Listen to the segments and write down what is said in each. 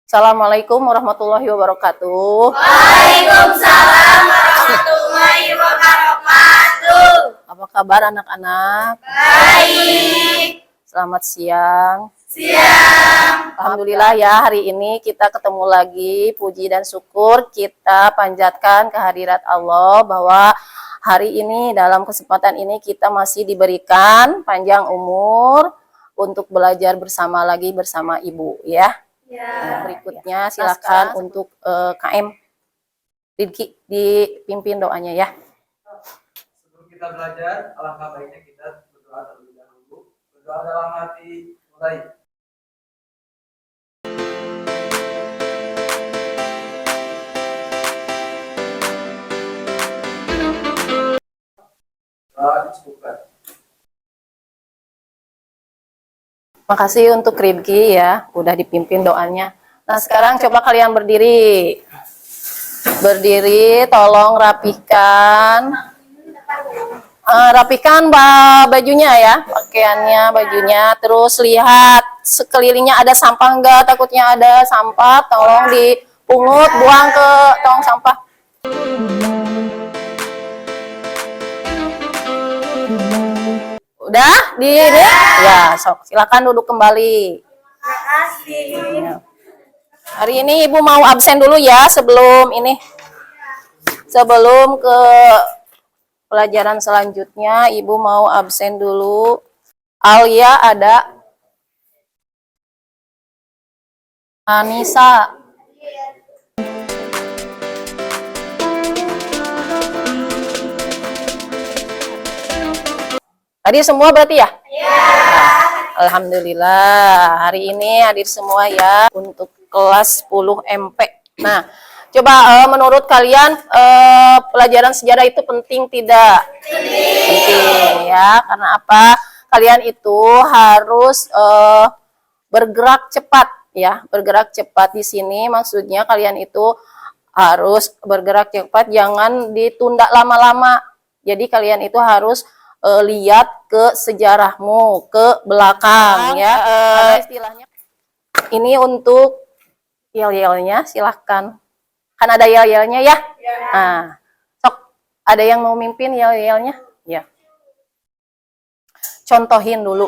Assalamualaikum warahmatullahi wabarakatuh. Waalaikumsalam warahmatullahi wabarakatuh. Apa kabar anak-anak? Baik. Selamat siang. Siang. Alhamdulillah ya, hari ini kita ketemu lagi. Puji dan syukur kita panjatkan kehadirat Allah bahwa hari ini dalam kesempatan ini kita masih diberikan panjang umur untuk belajar bersama lagi bersama Ibu ya. Nah, berikutnya silakan untuk KM Ridki dipimpin doanya ya. Sebelum kita belajar, alangkah baiknya kita berdoa terlebih dahulu. Berdoa dalam hati, mulai. Doa dicukupkan. Makasih untuk Ridki ya, udah dipimpin doanya. Nah sekarang coba kalian berdiri. Berdiri, tolong rapikan. Rapikan bajunya ya, pakaiannya, bajunya. Terus lihat sekelilingnya ada sampah enggak, takutnya ada sampah, tolong dipungut, buang ke tong sampah. Udah? Ya, sok. Silakan duduk kembali. Makasih. Hari ini Ibu mau absen dulu ya sebelum ke pelajaran selanjutnya. Ibu mau absen dulu. Alia ada. Anissa. Hadir semua berarti ya? Ya. Alhamdulillah, hari ini hadir semua ya untuk kelas 10 MP. Nah, coba menurut kalian pelajaran sejarah itu penting tidak? Penting ya, karena apa? Kalian itu harus bergerak cepat ya, bergerak cepat di sini maksudnya kalian itu harus bergerak cepat, jangan ditunda lama-lama. Jadi kalian itu harus lihat ke sejarahmu, ke belakang ya. Istilahnya ini untuk yel-yelnya silahkan. Kan ada yel-yelnya ya? Ya. Nah, sok ada yang mau mimpin yel-yelnya? Ya. Contohin dulu.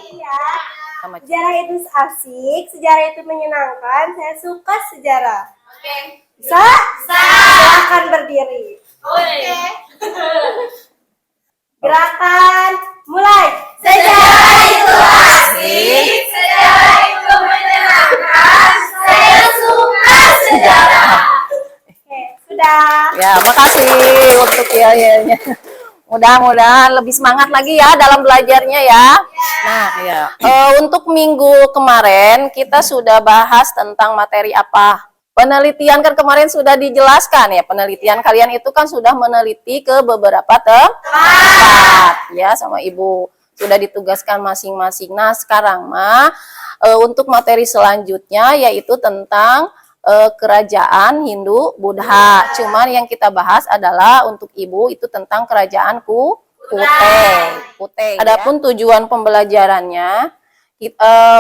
Sejarah itu asik, sejarah itu menyenangkan. Saya suka sejarah. Oke. Bisa? Silakan berdiri. Oke. Gerakan mulai. Sejarah itu asik, sejarah itu menyenangkan. Saya suka sejarah. Oke, sudah. Ya, makasih untuk yel-yelnya. Mudah-mudahan lebih semangat lagi ya dalam belajarnya ya. Nah, ya. Untuk minggu kemarin kita sudah bahas tentang materi apa? Penelitian kan kemarin sudah dijelaskan ya. Penelitian kalian itu kan sudah meneliti ke beberapa tempat ya sama Ibu. Sudah ditugaskan masing-masing. Nah, sekarang untuk materi selanjutnya yaitu tentang kerajaan Hindu Buddha. Cuman yang kita bahas adalah untuk Ibu itu tentang kerajaan Kutai. Adapun tujuan pembelajarannya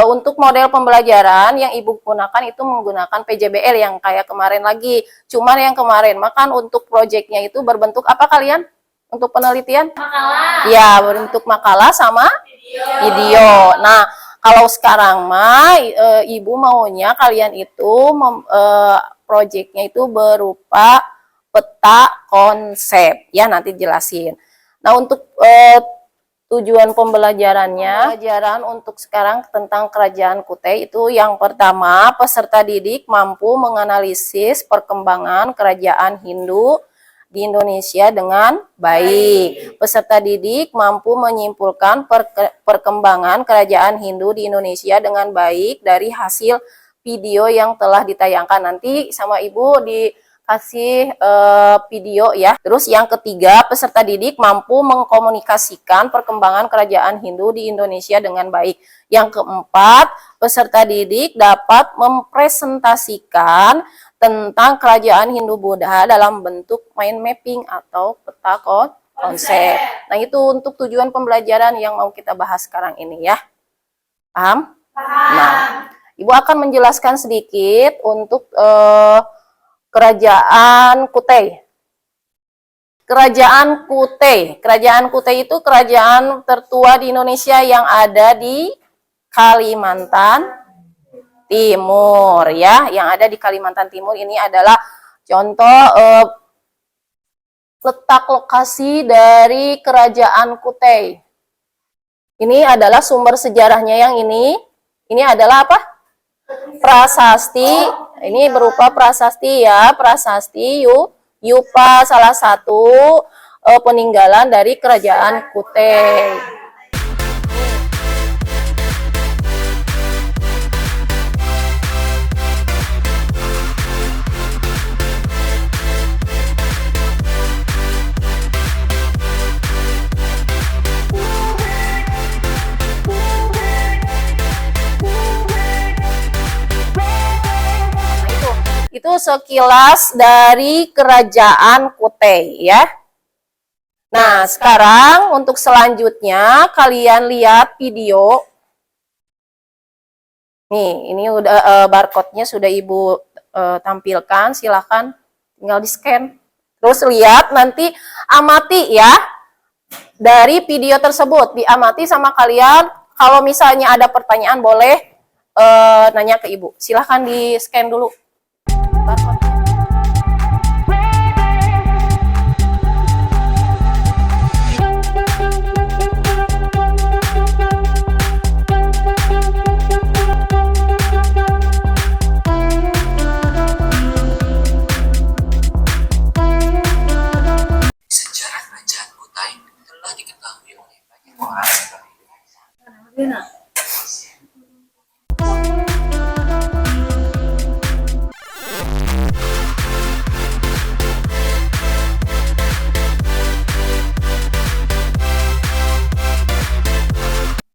untuk model pembelajaran yang Ibu gunakan itu menggunakan PJBL yang kayak kemarin lagi. Cuman yang kemarin makan untuk proyeknya itu berbentuk apa kalian? Untuk penelitian? Makalah. Ya, berbentuk makalah sama video. Nah, kalau sekarang Ibu maunya kalian itu proyeknya itu berupa peta konsep. Ya, nanti jelasin. Nah, untuk tujuan pembelajarannya, pelajaran untuk sekarang tentang kerajaan Kutai itu yang pertama, peserta didik mampu menganalisis perkembangan kerajaan Hindu di Indonesia dengan baik. Peserta didik mampu menyimpulkan perkembangan kerajaan Hindu di Indonesia dengan baik dari hasil video yang telah ditayangkan. Nanti sama Ibu dikasih video ya. Terus yang ketiga, peserta didik mampu mengkomunikasikan perkembangan kerajaan Hindu di Indonesia dengan baik. Yang keempat, peserta didik dapat mempresentasikan tentang kerajaan Hindu Buddha dalam bentuk mind mapping atau peta konsep. Nah, itu untuk tujuan pembelajaran yang mau kita bahas sekarang ini ya. Paham? Paham. Nah, Ibu akan menjelaskan sedikit untuk Kerajaan Kutai. Kerajaan Kutai. Kerajaan Kutai itu kerajaan tertua di Indonesia yang ada di Kalimantan Timur, ya. Yang ada di Kalimantan Timur ini adalah contoh letak lokasi dari Kerajaan Kutai. Ini adalah sumber sejarahnya yang ini. Ini adalah apa? Prasasti. Ini berupa prasasti ya. Prasasti Yupa, salah satu peninggalan dari Kerajaan Kutai. Itu sekilas dari Kerajaan Kutai ya. Nah, sekarang untuk selanjutnya kalian lihat video. Nih, ini udah barcode-nya sudah Ibu tampilkan, silakan tinggal di-scan. Terus lihat, nanti amati ya dari video tersebut, diamati sama kalian. Kalau misalnya ada pertanyaan boleh nanya ke Ibu. Silahkan di-scan dulu barcode. Sejarah Kerajaan Kutai telah diketahui oleh banyak orang.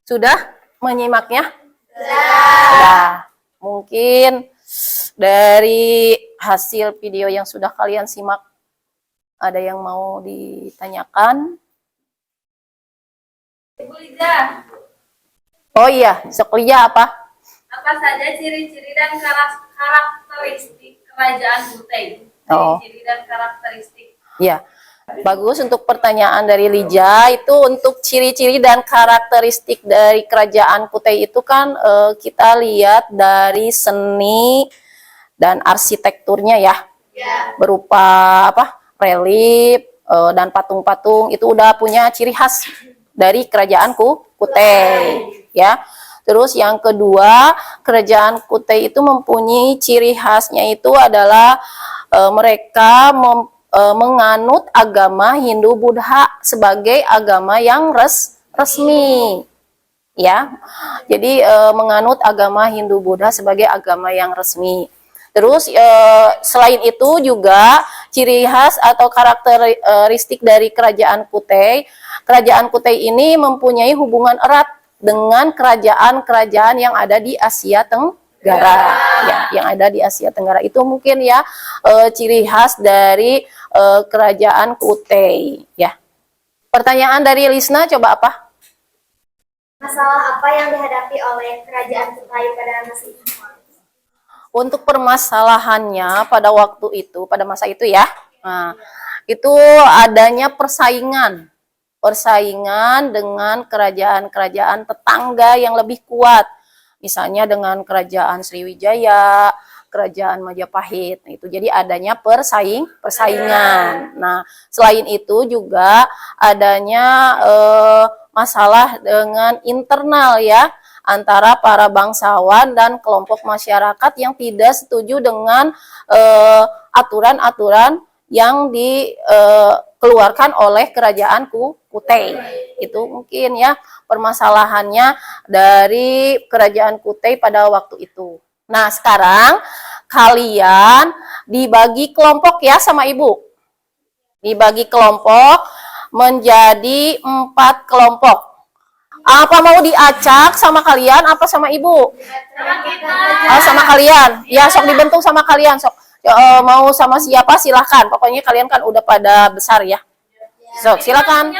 Sudah menyimaknya? Sudah. Mungkin dari hasil video yang sudah kalian simak, ada yang mau ditanyakan? Ibu Liza, Oh iya, Soklia apa? apa saja ciri-ciri dan karakteristik Kerajaan Kutai? Oh. Ciri-ciri dan karakteristik. Ya, bagus untuk pertanyaan dari Lija. Itu untuk ciri-ciri dan karakteristik dari Kerajaan Kutai itu kan kita lihat dari seni dan arsitekturnya ya. Berupa apa? Relief dan patung-patung itu udah punya ciri khas dari Kerajaan Kutai ya. Terus yang kedua, Kerajaan Kutai itu mempunyai ciri khasnya itu adalah mereka menganut agama Hindu-Buddha sebagai agama yang resmi ya. Jadi menganut agama Hindu-Buddha sebagai agama yang resmi. Terus selain itu juga ciri khas atau karakteristik dari Kerajaan Kutai ini mempunyai hubungan erat dengan kerajaan-kerajaan yang ada di Asia Tenggara ya, yang ada di Asia Tenggara. Itu mungkin ya ciri khas dari Kerajaan Kutai ya. Pertanyaan dari Lisna coba apa? Masalah apa yang dihadapi oleh Kerajaan Kutai pada masa itu? Untuk permasalahannya pada waktu itu, pada masa itu ya, nah, itu adanya persaingan dengan kerajaan-kerajaan tetangga yang lebih kuat. Misalnya dengan Kerajaan Sriwijaya, Kerajaan Majapahit. Nah, itu jadi adanya persaingan. Nah, selain itu juga adanya masalah dengan internal ya, antara para bangsawan dan kelompok masyarakat yang tidak setuju dengan aturan-aturan yang dikeluarkan oleh Kerajaan Kutai. Itu mungkin ya permasalahannya dari Kerajaan Kutai pada waktu itu. Nah, sekarang kalian dibagi kelompok ya sama Ibu. Dibagi kelompok menjadi 4 kelompok. Apa mau diacak sama kalian apa sama Ibu? Sama kita. Oh, sama kalian. Ya, sok dibentuk sama kalian. Sok mau sama siapa silahkan. Pokoknya kalian kan udah pada besar ya. Sok silakan.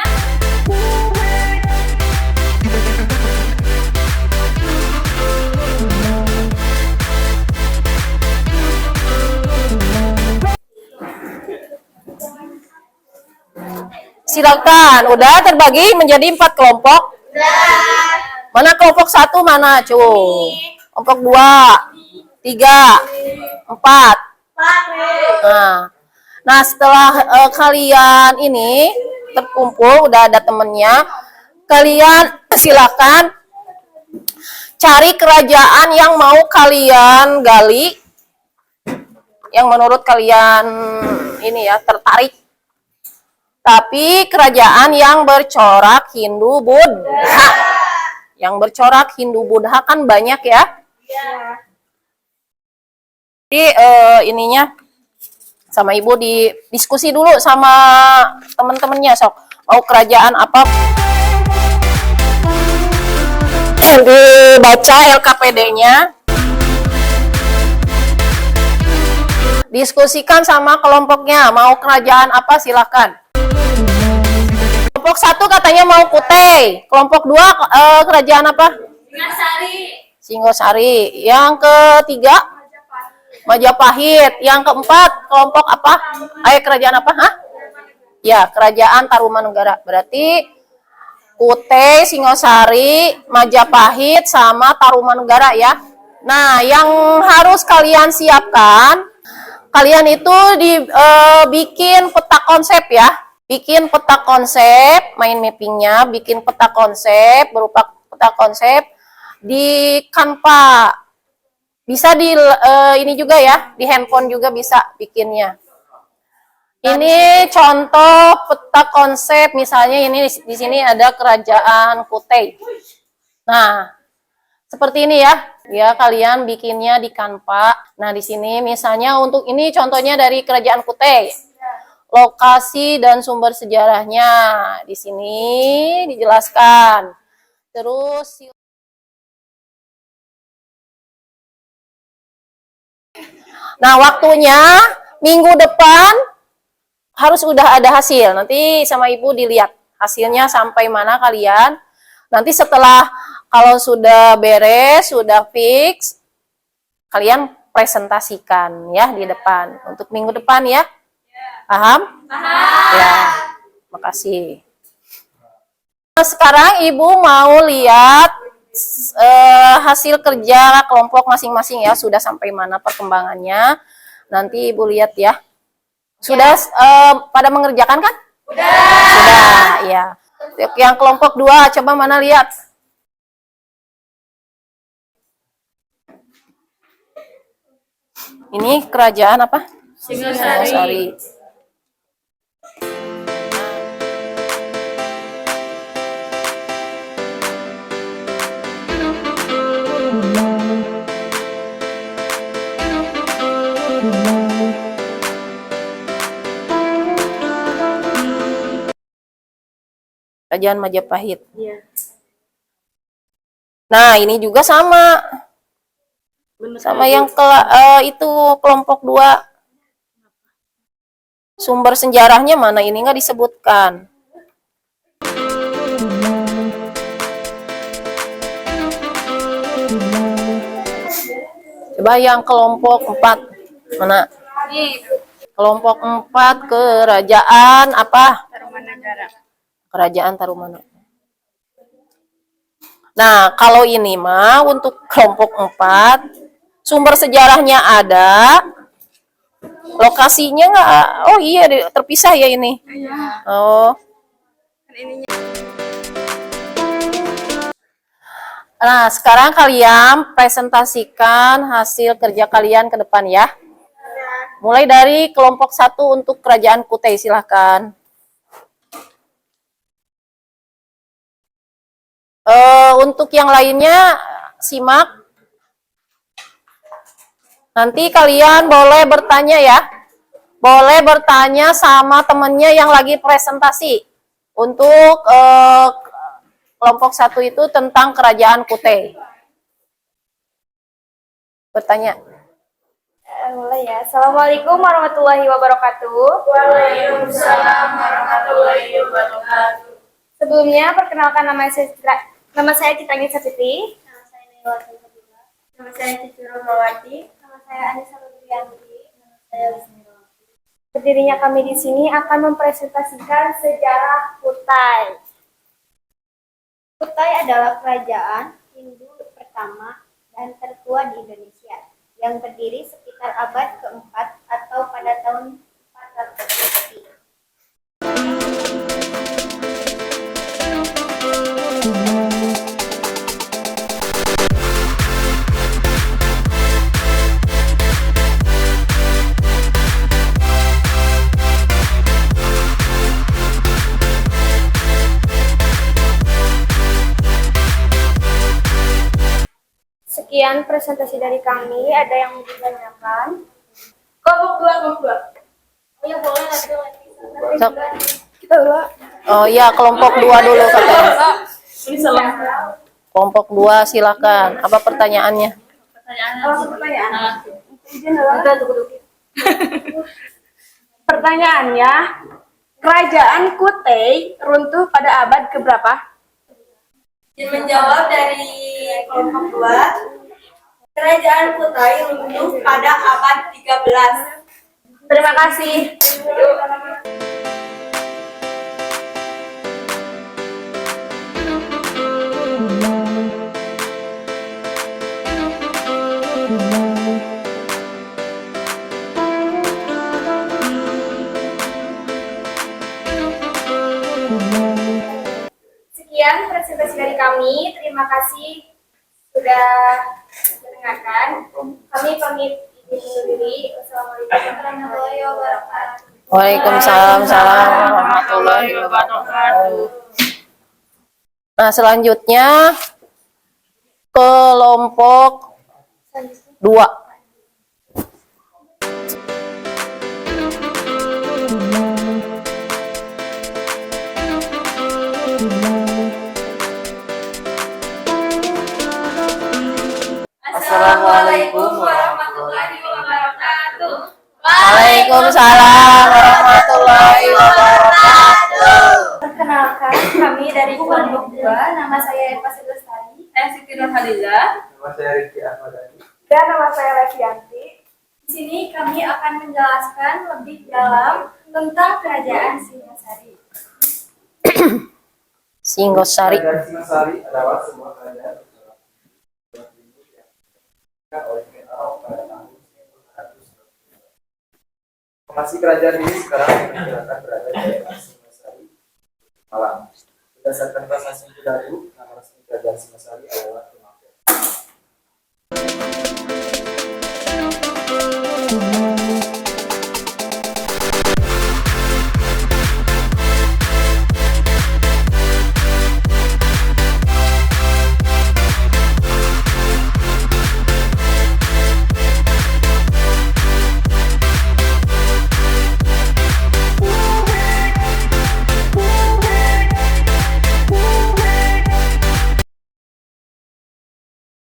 Silakan. Udah terbagi menjadi 4 kelompok? Mana kelompok 1 mana, Cung? Kelompok 2, 3, 4. Nah, setelah kalian ini terkumpul, udah ada temennya, kalian silakan cari kerajaan yang mau kalian gali, yang menurut kalian ini ya tertarik. Tapi kerajaan yang bercorak Hindu Buddha. Yang bercorak Hindu Buddha kan banyak ya. Jadi ininya sama ibu diskusi dulu sama temen-temennya, sok mau kerajaan apa, dibaca LKPD-nya, diskusikan sama kelompoknya mau kerajaan apa, silahkan. Kelompok 1 katanya mau Kutai, kelompok 2 kerajaan apa? Singosari. Singosari. Yang ketiga Majapahit. Yang keempat kelompok apa? Kerajaan apa? Hah? Ya, kerajaan Tarumanegara. Berarti Kutai, Singosari, Majapahit, sama Tarumanegara ya. Nah, yang harus kalian siapkan, kalian itu bikin peta konsep ya. Bikin peta konsep, main mappingnya, bikin peta konsep, berupa peta konsep di Canva. Bisa di ini juga ya, di handphone juga bisa bikinnya. Ini contoh peta konsep, misalnya ini di sini ada kerajaan Kutai. Nah, seperti ini ya. Ya, kalian bikinnya di Canva. Nah, di sini misalnya untuk ini contohnya dari kerajaan Kutai. Lokasi dan sumber sejarahnya di sini dijelaskan. Terus nah, waktunya minggu depan harus udah ada hasil. Nanti sama ibu dilihat hasilnya sampai mana kalian. Nanti setelah kalau sudah beres, sudah fix, kalian presentasikan ya di depan. Untuk minggu depan ya. Paham? Paham. Ya, makasih. Nah, sekarang ibu mau lihat hasil kerja kelompok masing-masing ya, sudah sampai mana perkembangannya. Nanti ibu lihat ya. Sudah pada mengerjakan kan? Sudah, ya. Yang kelompok 2 coba mana lihat. Ini kerajaan apa? Singosari. Kerajaan Majapahit. Iya. Nah, ini juga sama. Sama yang itu kelompok 2. Sumber sejarahnya mana? Ini nggak disebutkan. Coba yang kelompok 4. Mana? Kelompok 4 kerajaan apa? Tarumanegara. Kerajaan Tarumanegara. Nah, kalau ini mah untuk kelompok 4, sumber sejarahnya ada, lokasinya nggak? Oh iya, terpisah ya ini. Oh. Nah, sekarang kalian presentasikan hasil kerja kalian ke depan ya. Mulai dari kelompok 1 untuk kerajaan Kutai, silahkan. Untuk yang lainnya, simak. Nanti kalian boleh bertanya ya. Boleh bertanya sama temennya yang lagi presentasi. Untuk kelompok 1 itu tentang kerajaan Kutai. Bertanya. Mulai ya. Assalamualaikum warahmatullahi wabarakatuh. Waalaikumsalam warahmatullahi wabarakatuh. Sebelumnya perkenalkan nama saya Citrangi Sapiti. Nama saya Nailawati Sabila. Nama saya Cici Romawati. Nama saya Anissa Rudianti. Nama saya Wisnu. Berdirinya kami di sini akan mempresentasikan sejarah Kutai. Kutai adalah kerajaan Hindu pertama dan tertua di Indonesia yang berdiri sekitar abad keempat atau pada tahun 400 Masehi. Sekian presentasi dari kami. Ada yang mau ditanyakan? Kelompok dua. Oh ya boleh nanti. Sok. Kita dulu. Oh iya, kelompok 2 dulu katanya. Kelompok 2 silakan. Apa pertanyaannya? Pertanyaan. Pertanyaannya, kerajaan Kutai runtuh pada abad keberapa? Menjawab dari kelompok 2, kerajaan Kutai runtuh pada abad 13. Terima kasih. Sekian presentasi dari kami. Terima kasih sudah mendengarkan. Kami pamit izin diri. Wassalamualaikum warahmatullahi wabarakatuh. Waalaikumsalam warahmatullahi wabarakatuh. Nah, selanjutnya kelompok 2. Assalamualaikum warahmatullahi wabarakatuh. Waalaikumsalam warahmatullahi wabarakatuh. Perkenalkan, kami dari kelompok 2. Nama saya Eva Silestari. Saya Siti Nurhaliza. Nama saya Rifki Ahmadani. Dan nama saya Levianti. Di sini kami akan menjelaskan lebih dalam tentang kerajaan Singasari. Singgosari. Kerajaan Singasari adalah sebuah kerajaan oleh Pharaoh pada tahun 1100. Lokasi kerajaan ini sekarang diperkirakan berada di daerah Singasari, Malang. Berdasarkan prasasti Daru, nama resmi kerajaan Singasari adalah Kemangga.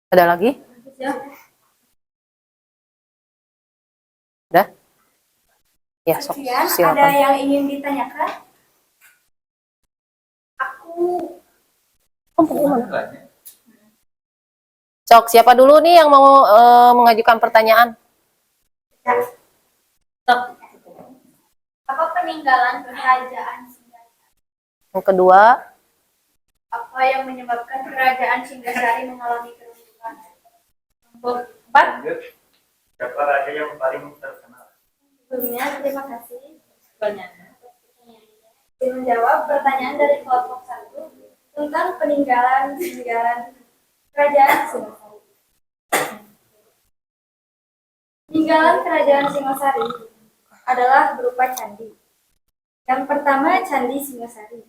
Ada lagi? Udah? Ya, sok. Sekian, ada Silakan. yang ingin ditanyakan? Sok, siapa dulu nih yang mau mengajukan pertanyaan? Apa peninggalan kerajaan Singasari? Yang kedua, Apa yang menyebabkan kerajaan Singasari mengalami keruntuhan? Nomor 4. Lanjut, siapa raja yang paling terkenal? Sebelumnya, terima kasih. Menjawab pertanyaan dari kelompok 1 tentang peninggalan kerajaan Singasari. Peninggalan kerajaan Singasari adalah berupa candi. Yang pertama Candi Singasari,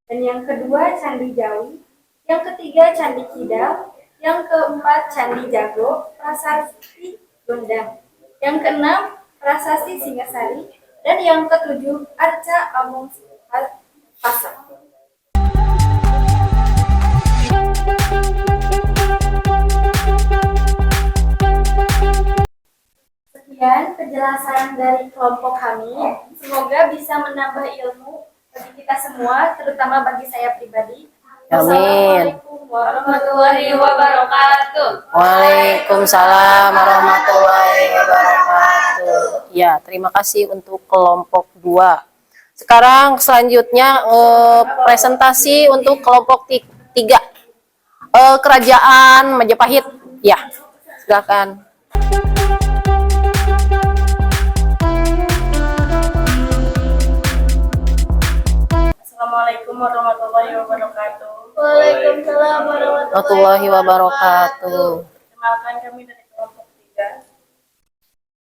dan yang kedua Candi Jawi, yang ketiga Candi Kidal, yang keempat Candi Jago, Prasasti Gondang, yang keenam Prasasti Singasari, dan yang ketujuh Arca Amung Pasar. Sekian penjelasan dari kelompok kami. Semoga bisa menambah ilmu bagi kita semua, terutama bagi saya pribadi. Amin. Wassalamualaikum warahmatullahi wabarakatuh. Waalaikumsalam warahmatullahi wabarakatuh. Ya, terima kasih untuk kelompok 2. Sekarang selanjutnya presentasi untuk kelompok 3. Kerajaan Majapahit. Ya, silakan. Assalamualaikum warahmatullahi wabarakatuh. Waalaikumsalam Warahmatullahi wabarakatuh. Kenalkan kami dari kelompok 3.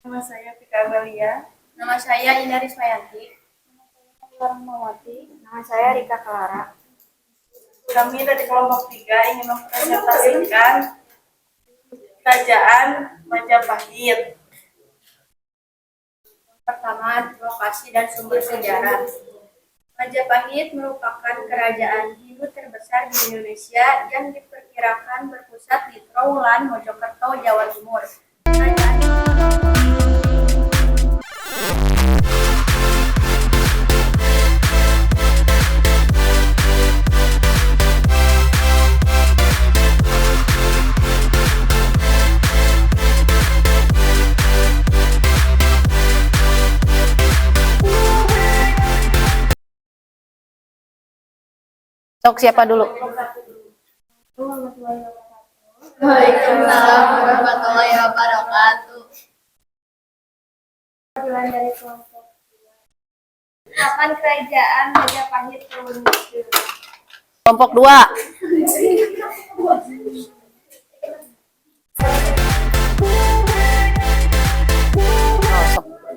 Nama saya Pika Amelia. Nama saya Indah Rismayanti. Nama saya Rika Clara. Kami dari kelompok 3 ingin mempresentasikan Kerajaan Majapahit. Pertama, lokasi dan sumber sejarah. Majapahit merupakan kerajaan Hindu terbesar di Indonesia yang diperkirakan berpusat di Trowulan, Mojokerto, Jawa Timur. Sok siapa dulu? Waalaikumsalam warahmatullahi wabarakatuh. Dari kelompok Kapan kerajaan Majapahit runtuh? Kelompok 2.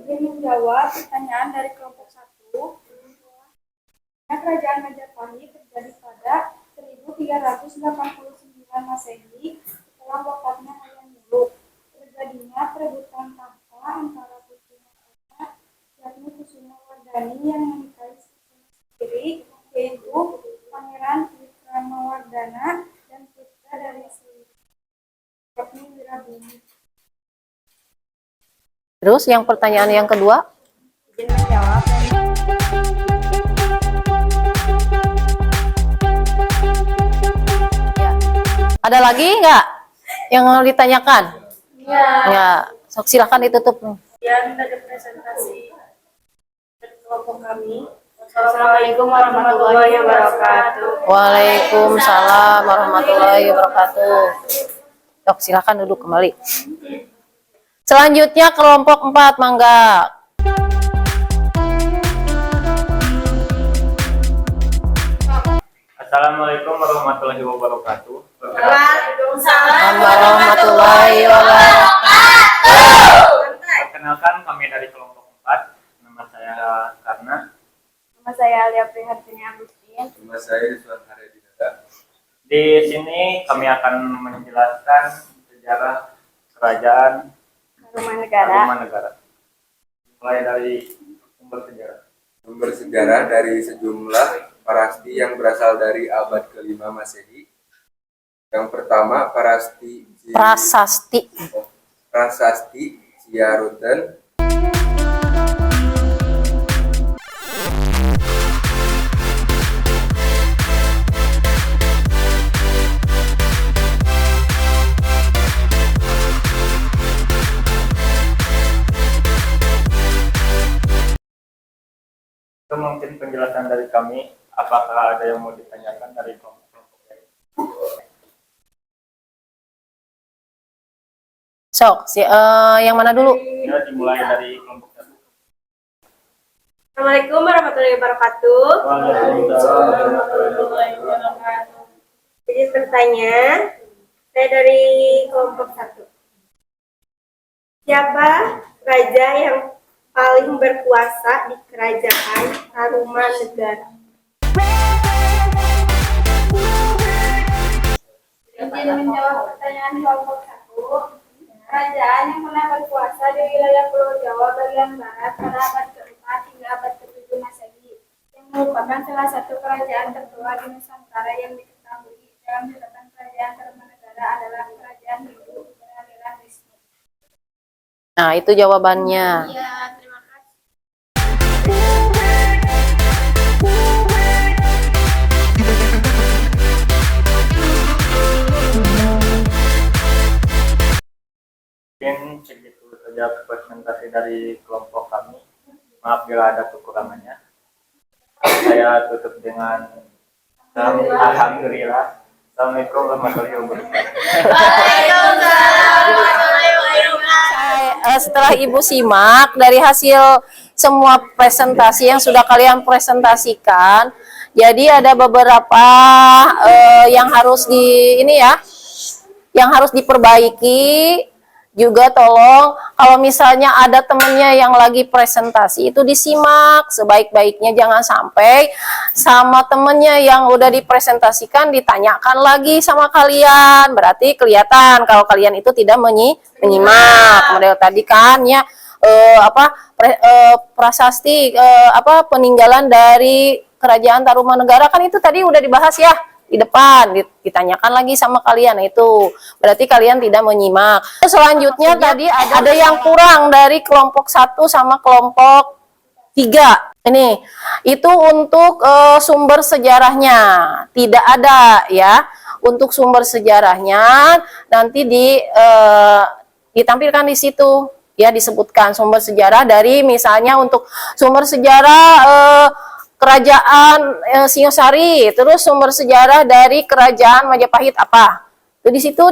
Izin menjawab pertanyaan dari kelompok 1. Kerajaan Majapahit terjadi pada 1389 Masehi setelah wafatnya Hayam Wuruk. Terjadinya perebutan tahta antara putri mahkota, yakni Kusumawardhani yang menikahi putrinya sendiri, yaitu Pangeran Wikramawardhana dan putra dari yakni Wirabumi. Terus yang pertanyaan yang kedua? Izin menjawab. Ada lagi nggak yang mau ditanyakan? Ya, sok silakan ditutup. Sekian dari presentasi dari kelompok kami. Wassalamualaikum warahmatullahi wabarakatuh. Waalaikumsalam warahmatullahi wabarakatuh. Sok silakan duduk kembali. Selanjutnya kelompok 4, mangga. Assalamualaikum warahmatullahi wabarakatuh. Waalaikumsalam Warahmatullahi wabarakatuh. Perkenalkan kami dari kelompok 4. Nama saya Karna. Nama saya Alia Prihartini Agustin. Nama saya Rizwan Haryadinata. Di sini kami akan menjelaskan sejarah kerajaan Rumah Negara. Negara. Mulai dari sumber sejarah. Sumber sejarah dari sejumlah prasasti yang berasal dari abad ke-5 Masehi. Yang pertama Prasasti. Prasasti Ciaruten. Itu mungkin penjelasan dari kami. Apakah ada yang mau ditanyakan dari kelompok lain? Sok, yang mana dulu? Ya, dimulai dari kelompok 1. Assalamualaikum warahmatullahi wabarakatuh. Waalaikumsalam. Jadi bertanya, saya dari kelompok 1. Siapa raja yang paling berkuasa di kerajaan Tarumanegara? Izin menjawab pertanyaan kelompok 1. Kerajaan yang pernah berkuasa di wilayah Pulau Jawa bagian barat pada abad ke-4 hingga abad ke-7 Masehi, yang merupakan salah satu kerajaan tertua di Nusantara yang diketahui dalam catatan kerajaan Tarumanegara adalah kerajaan Hindu beraliran Wisnu. Nah, itu jawabannya. Ya, terima kasih. Mungkin segitu saja presentasi dari kelompok kami. Maaf bila ada kekurangannya. Saya tutup dengan alhamdulillah. Assalamualaikum warahmatullahi wabarakatuh. Setelah Ibu simak dari hasil semua presentasi yang sudah kalian presentasikan, jadi ada beberapa yang harus yang harus diperbaiki. Juga tolong kalau misalnya ada temennya yang lagi presentasi itu disimak sebaik-baiknya, jangan sampai sama temennya yang udah dipresentasikan ditanyakan lagi sama kalian, berarti kelihatan kalau kalian itu tidak menyimak. Model tadi kan ya prasasti peninggalan dari Kerajaan Tarumanegara kan itu tadi udah dibahas ya di depan, ditanyakan lagi sama kalian. Nah, itu berarti kalian tidak menyimak. Selanjutnya tadi ada yang kurang dari kelompok 1 sama kelompok 3. Ini itu untuk sumber sejarahnya tidak ada ya. Untuk sumber sejarahnya nanti ditampilkan di situ ya, disebutkan sumber sejarah dari misalnya untuk sumber sejarah Kerajaan Singosari, terus sumber sejarah dari Kerajaan Majapahit apa? Itu di situ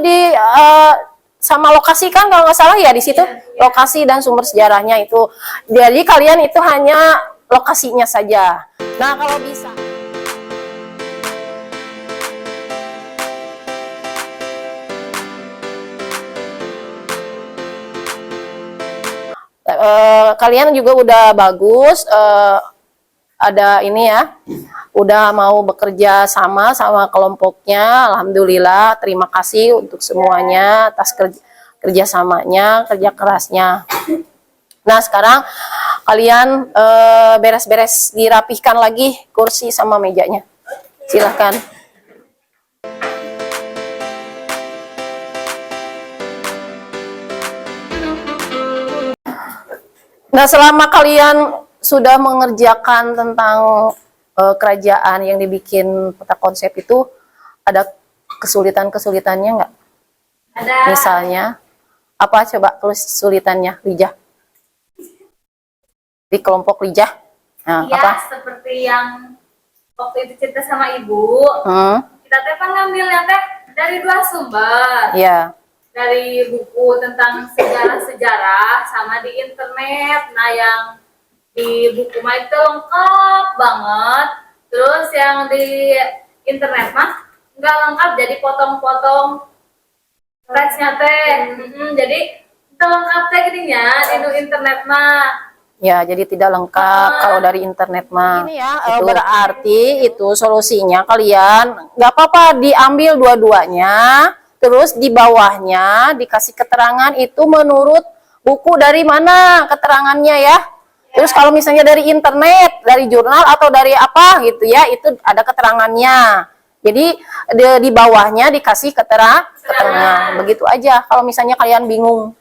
sama lokasi kan kalau nggak salah ya di situ lokasi dan sumber sejarahnya itu. Jadi kalian itu hanya lokasinya saja. Nah kalau bisa. Kalian juga udah bagus. Ada ini ya, udah mau bekerja sama kelompoknya. Alhamdulillah, terima kasih untuk semuanya atas kerjasamanya, kerja kerasnya. Nah sekarang kalian beres-beres, dirapihkan lagi kursi sama mejanya, silahkan. Nah selama kalian sudah mengerjakan tentang kerajaan yang dibikin peta konsep itu, ada kesulitannya nggak? Ada. Misalnya apa, coba kesulitannya Lijah di kelompok Lijah? Nah, Ya, apa? seperti yang waktu itu cerita sama Ibu, kita teh kan ngambilnya teh dari 2 sumber. Ya. Dari buku tentang sejarah-sejarah sama di internet. Nah, yang di buku mah itu lengkap banget. Terus yang di internet mah nggak lengkap, jadi potong-potong teksnya teh. Jadi itu lengkap teh gininya di internet mah. Ya, jadi tidak lengkap kalau dari internet mah. Ini ya, berarti itu solusinya kalian nggak apa-apa diambil dua-duanya, terus di bawahnya dikasih keterangan itu menurut buku dari mana keterangannya ya. Terus kalau misalnya dari internet, dari jurnal atau dari apa gitu ya, itu ada keterangannya. Jadi di bawahnya dikasih keterangan. Begitu aja. Kalau misalnya kalian bingung,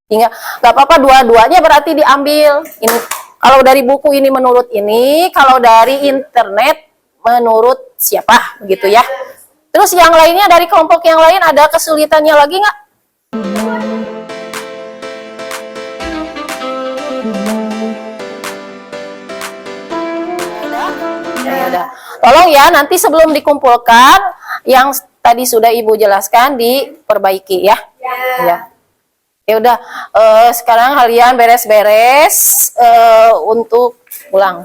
nggak apa-apa, dua-duanya berarti diambil. Ini kalau dari buku ini menurut ini, kalau dari internet menurut siapa, begitu ya. Terus yang lainnya dari kelompok yang lain ada kesulitannya lagi nggak? Ya, tolong ya nanti sebelum dikumpulkan yang tadi sudah Ibu jelaskan diperbaiki ya. Ya. Ya udah, sekarang kalian beres-beres untuk pulang.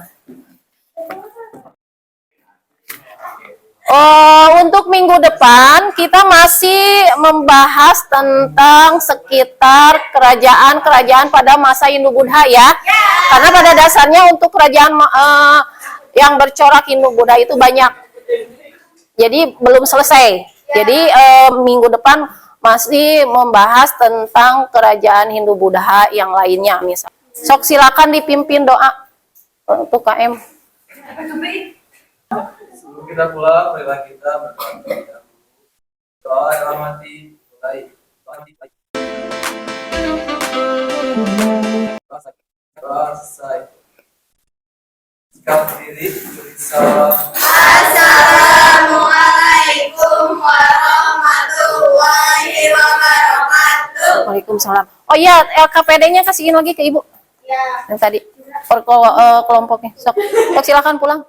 Untuk minggu depan kita masih membahas tentang sekitar kerajaan-kerajaan pada masa Hindu-Buddha ya. Karena pada dasarnya untuk kerajaan yang bercorak Hindu-Buddha itu banyak. Jadi belum selesai. Jadi minggu depan masih membahas tentang kerajaan Hindu-Buddha yang lainnya misal. Sok silakan dipimpin doa untuk KM. Sebelum kita pulang, marilah kita berdoa. Doa yang mati mulai. Doa selesai. Sikap diri, salam. Assalamualaikum warahmatullahi wabarakatuh. Waalaikumsalam. Oh iya, LKPD-nya kasihin lagi ke Ibu. Ya. Yang tadi kelompoknya. Sok silakan pulang.